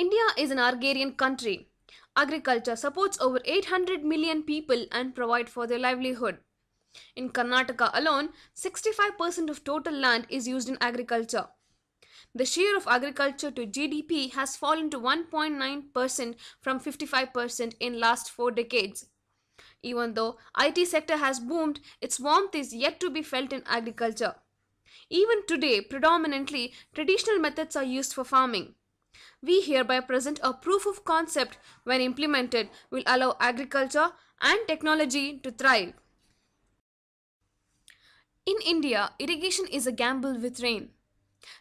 India is an agrarian country. Agriculture supports over 800 million people and provide for their livelihood. In Karnataka alone, 65% of total land is used in agriculture. The share of agriculture to GDP has fallen to 1.9% from 55% in last 4 decades. Even though IT sector has boomed, its warmth is yet to be felt in agriculture. Even today, predominantly traditional methods are used for farming. We hereby present a proof of concept when implemented will allow agriculture and technology to thrive. In India, irrigation is a gamble with rain.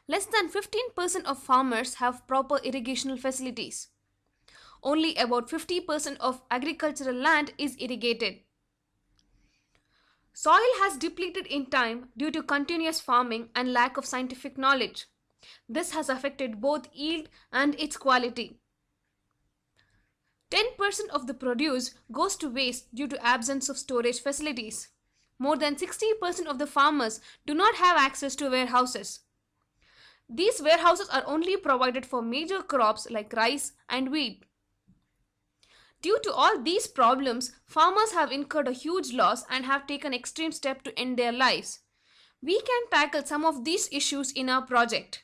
Less than 15% of farmers have proper irrigational facilities. Only about 50% of agricultural land is irrigated. Soil has depleted in time due to continuous farming and lack of scientific knowledge. This has affected both yield and its quality. 10% of the produce goes to waste due to absence of storage facilities. More than 60% of the farmers do not have access to warehouses. These warehouses are only provided for major crops like rice and wheat. Due to all these problems, farmers have incurred a huge loss and have taken extreme steps to end their lives. We can tackle some of these issues in our project.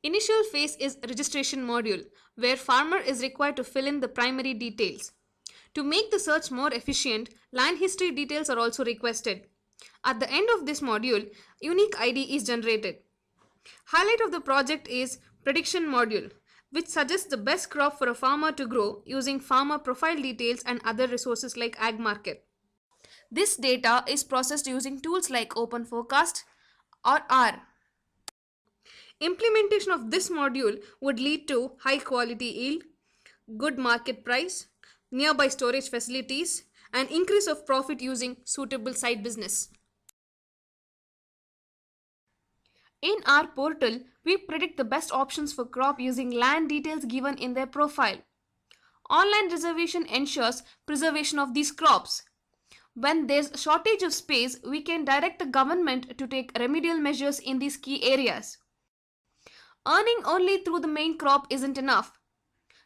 Initial phase is registration module, where farmer is required to fill in the primary details. To make the search more efficient, land history details are also requested. At the end of this module, unique ID is generated. Highlight of the project is prediction module, which suggests the best crop for a farmer to grow using farmer profile details and other resources like Ag Market. This data is processed using tools like OpenForecast or R. Implementation of this module would lead to high quality yield, good market price, nearby storage facilities, and increase of profit using suitable side business. In our portal, we predict the best options for crop using land details given in their profile. Online reservation ensures preservation of these crops. When there's a shortage of space, we can direct the government to take remedial measures in these key areas. Earning only through the main crop isn't enough.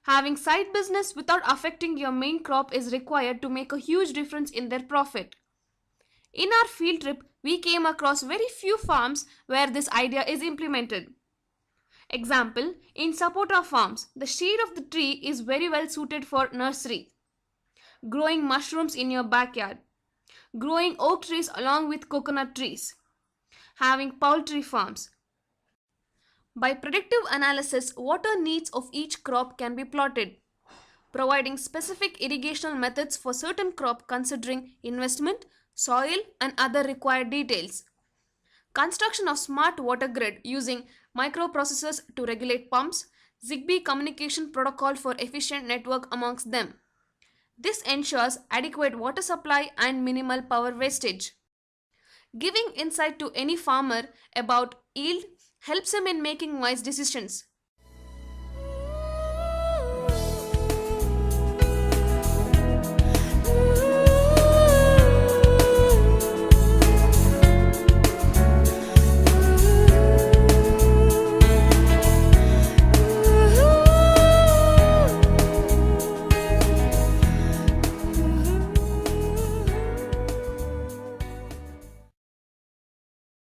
Having side business without affecting your main crop is required to make a huge difference in their profit. In our field trip, we came across very few farms where this idea is implemented. Example, in Sapota farms, the shade of the tree is very well suited for nursery. Growing mushrooms in your backyard. Growing oak trees along with coconut trees. Having poultry farms. By predictive analysis, water needs of each crop can be plotted, providing specific irrigational methods for certain crop considering investment, soil and other required details. Construction of smart water grid using microprocessors to regulate pumps, Zigbee communication protocol for efficient network amongst them. This ensures adequate water supply and minimal power wastage. Giving insight to any farmer about yield helps him in making wise decisions.